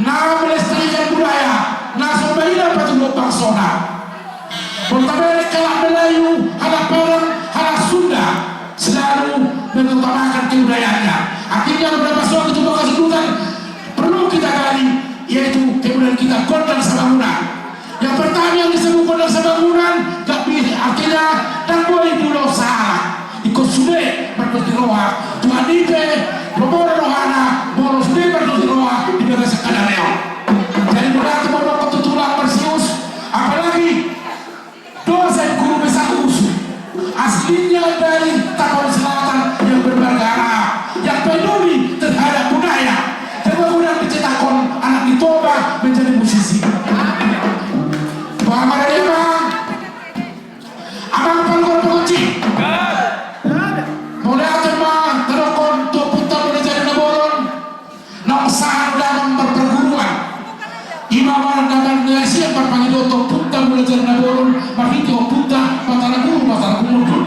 na melestarikan budaya, na sumbaina patulog paksona. Pertama kalau Melayu, anak Padang, anak Sunda selalu mengutamakan kebudayaannya. Akhirnya beberapa soal itu kesulitan perlu kita gali, yaitu kemudian kita Gondang Sabangunan. Yang pertama yang disebut Gondang Sabangunan, tapi akhirnya dan boleh dulu salah. Ikut sudah berdoa Tuhan ibe, berdoa rohana, bolos sudah berdoa di bawah sekadar. Jadi berarti bahwa ketutulan Perseus, apalagi dosa guru besar usul aslinya dari Tapal Selatan yang berbargara, yang peduli terhadap budaya, dan kemudian dicetakkan anak ditoba menjadi musisi. Bapak dia bang, abang palkor pengunci, mulai teman terokon tuh putar mulai jadi naboron, nongsan dalam perguruan, imaman dalam Malaysia berpanggil tuh putar mulai jadi naboron, mahito putar patara guru muncul.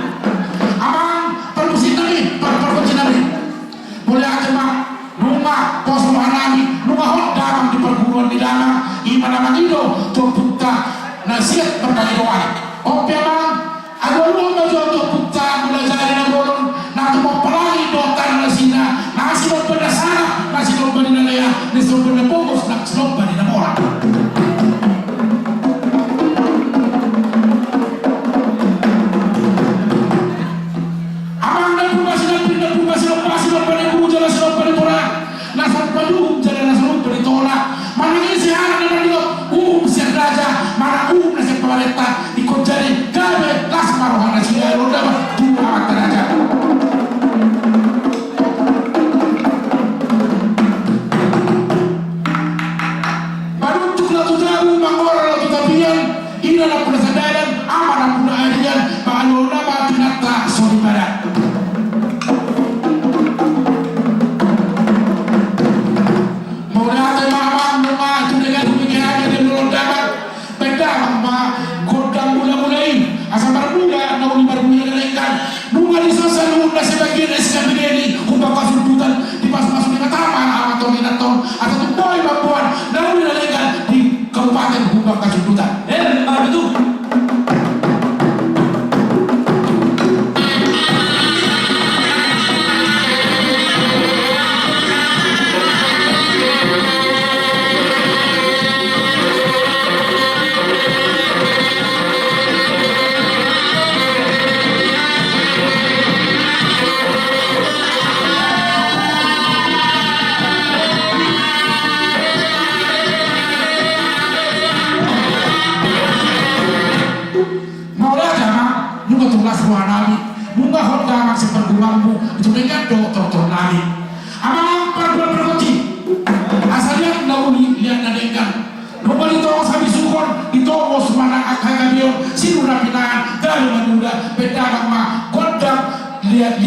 Abang permusin nabi, perkunci nabi, mulai teman rumah pos rohanami, rumah hot dalam di perguruan di dalam, iman itu tuh putar nasihat berpanggil doa. Oke bang, ada rumah jodoh putar mulai jadi naboron. Nanti mau pelangi dotan nasina, nasi mau pada sana, nasi mau pada nalaya, nasi mau pada bungkus, nasi mau pada namora. Abang dan bumba sila pada guru jalan sila pada tora, nasi mau pada jalan nasi mau pada tora. Mana ini siaran dan dia siar raja, mana nasi pemerintah ikut jadi gabe las marohana sila roda dua mata raja. Inilah persadaran amanah budaya Palu nama binata solibara. Mulai mama mama itu dengan pemikirannya di luar dapat beda mama godang mulai asal berbunga namun berbunga dengan bunga di sosial bunga sebagian SKB ini kubah kasultutan di pas-pas di taman atau minaton atau tuh boy babuan namun dengan di kabupaten kubah kasultutan. Itu bunga honda seperguruanmu itu dengan dokter nabi. Abang perguruan asalnya nauli lihat nadengan. Nobody itu sabi sukon itu semana akagabion sinura pinaan dari manuda beda mah kodam lihat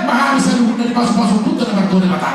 mahal seluruh dari pasuk-pasuk itu dapat dua mata.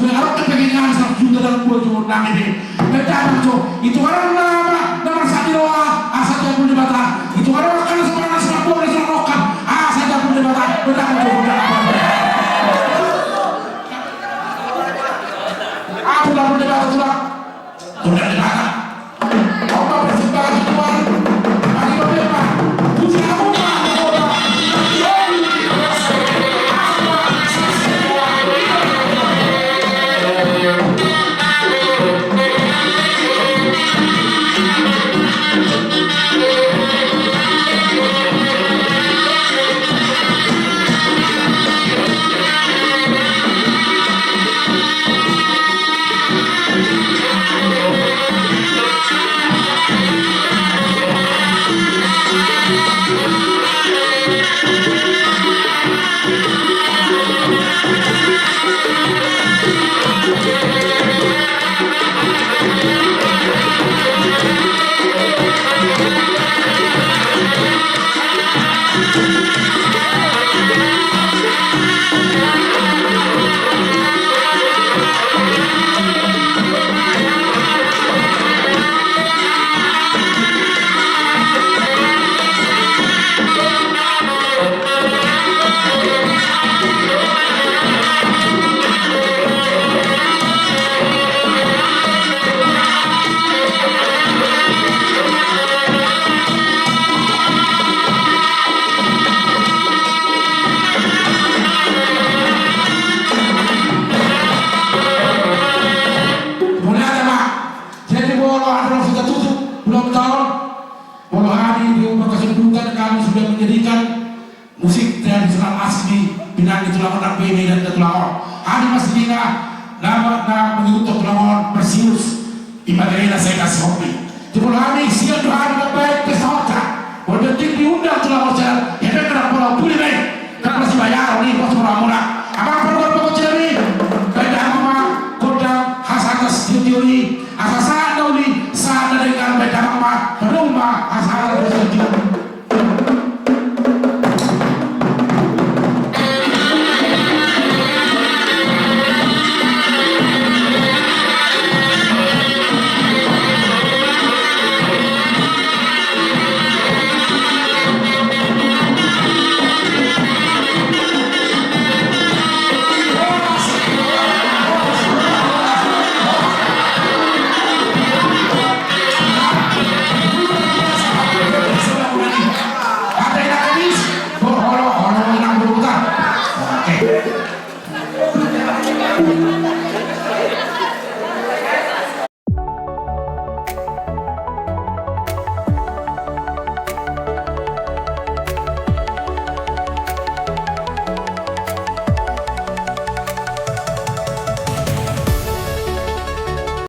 sudah harap kepengen 100 juta dalam 2 juta nang ini betul cok itu orang nama satu doa asal yang punya bata itu orang akan sebenarnya sepak bola serokap asal yang punya bata betul cok aku dah punya bata sudah di bata apa persimpangan Tuhan bagi bapak puji aku musik tradisional asli Pinang di Tulangon Bini dan Tulangon. Hari masih dina nama mengikuti Tulangon Persius ibadah saya kasih hobi. Jepul hari siang doa dengan baik pesawat. Wadah tinggi diundang Tulangon saya. Hebat kenapa pulau pulih baik. Kan masih bayar nih bos murah-murah. Apa perlu pokok ceri? Beda mama kodam hasatas tiuri asasa dauli sana dengan beda mama rumah asal bersedia. Oke.